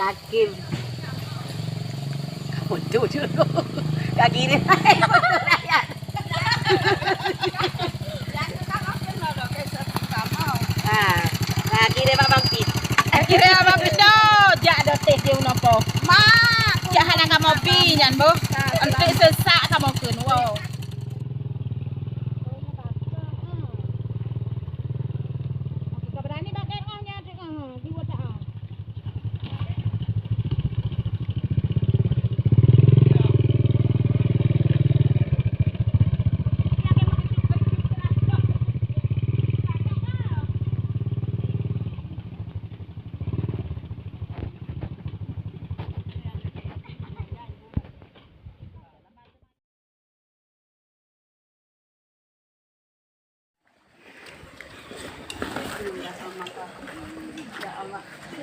kaki bodoh dulu kaki ini kaki dia babang pit kaki dia babang pit jak ada teh dia nopo mak jangan nak mau pi nyan bu untuk sesak sama kun wow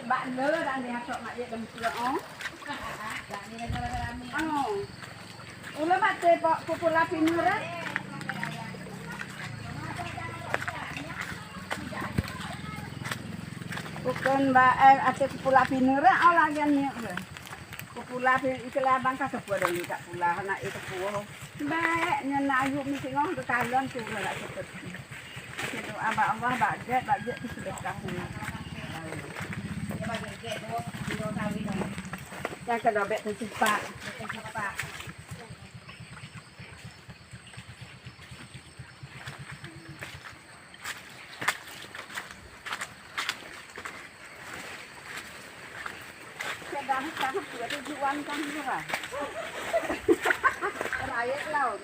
bạn nhớ đang đi học trọ mẹ đừng chữa ó ulah mate populasi nura bukan mbak ate populasi nura olagan ni populasi itulah bangka sepuh dan tak pula nak itu puh baik nyana ayu mesti ngong tu talon tu nak seperti itu abah Allah bajet tu sudah kahnya yang kena bet tu cepat. Sedang tahu sudah tujuan kan juga. Rakyat laut.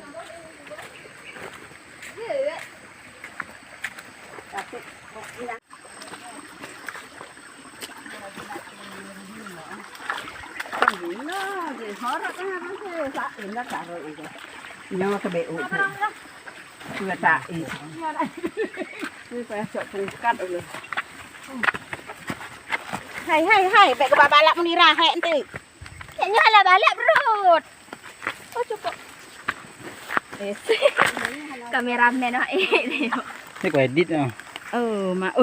Iya. Tapi mungkin horok kan harus sakin lah taruh itu. Nyawa ke BU tu. Sudah tak itu. Ini saya sok pungkat dulu. Hai, baik ke balak menira hai ente. Kayaknya halah balak perut. Oh cukup. Kameramen ah ini. Saya kau edit ah. Oh, mak.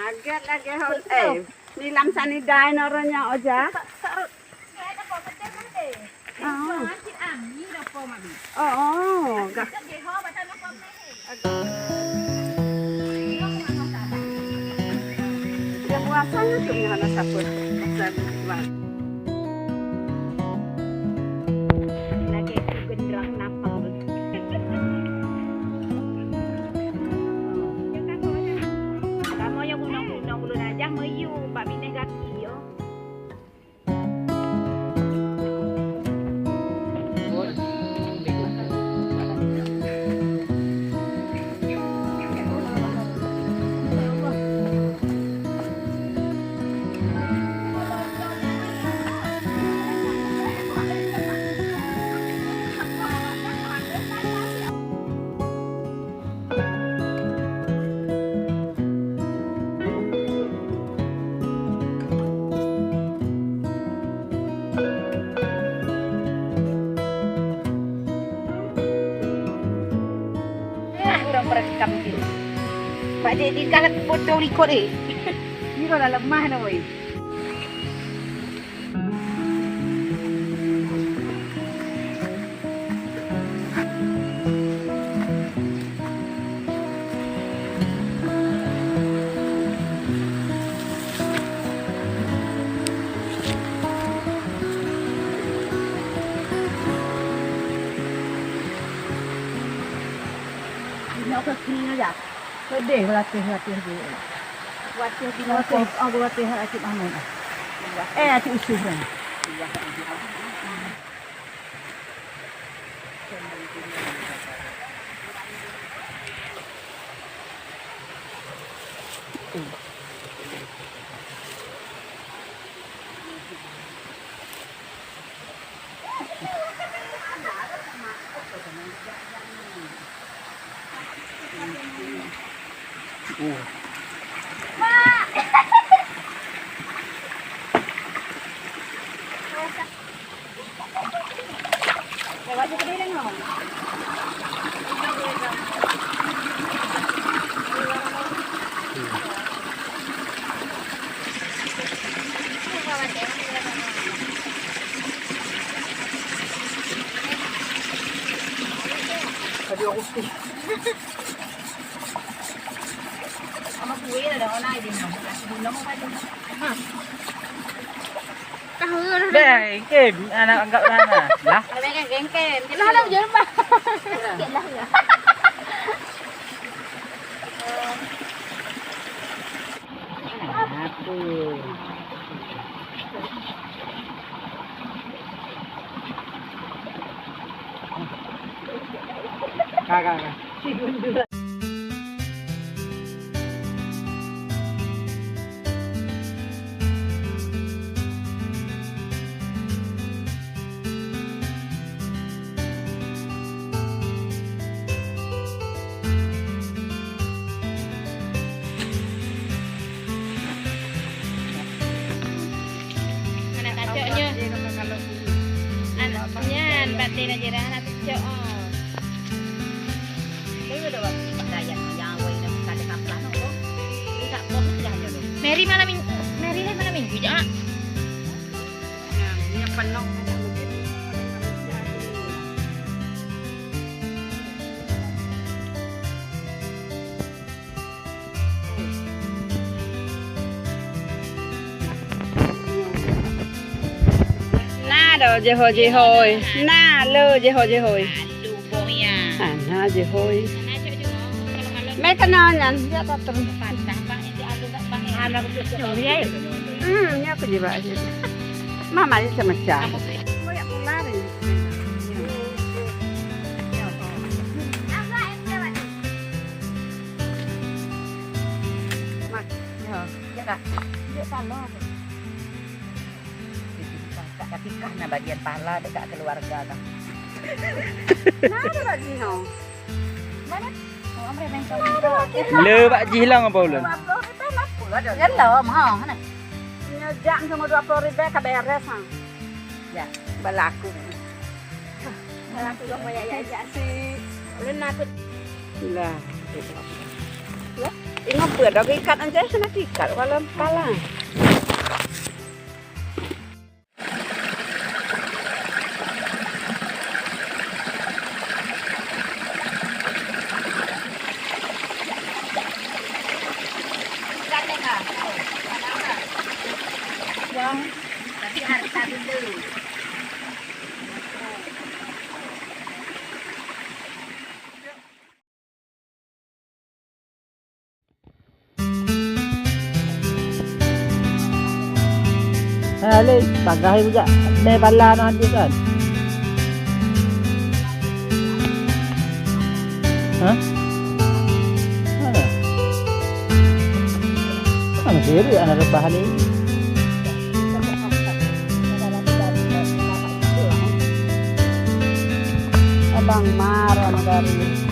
Aget lagi hol ni lamsan ni dai noranya aja. Oh. Dia puasanya tu ni hana saput. Lagi genderang napang. Mayu, Pak Minah kaki yo. Merekam gitu. Pak dia dikalat foto record Ni dah lemah dah wei. Nó có khi nó giả tôi để vào tiền gì qua tiền đi nó tiền qua tiền hay chịu ăn này chịu sụp rồi Lewat je kedai tengok. Tadi aku sih. Ama kuwi ada online din no. Sebelum mo pa din. Kahul. Deh, Kim, anak anggap mana? Lah. Ada kan gengkem. Kita ada ujar pa. Kita ya. Aduh. Kakak. Anak kacoknya. Anaknya batin aja dah anak kacok. Mary mana minggu ya? Ini penuh. Na đồ dê hồi na lơ dê hồi Aduh boya. na dê hồi Anak kacok juga. Kalau mấy cái non là rất là tầm patah bang itu alu tak bang. Anak kacok ya. nhá cái gì vậy mà mày sẽ mà trả mấy cái lá này mà Tapi karena bagian pala dekat keluarga kan. nah ada bạn gì hả Le Pak Ji hilang apa ulan? Kan lo mau mana? jam sama 20.000 ka beres ha ya balaku balaku lo mau ya si lên na lah ini ber dog ikat aja sana ikat kalau pala Tapi harus tadi dulu. Ale, bagahay juga. May pala na hadis kan. Hah? Mana? Ano siri ana rebahan ini? Abang marah dari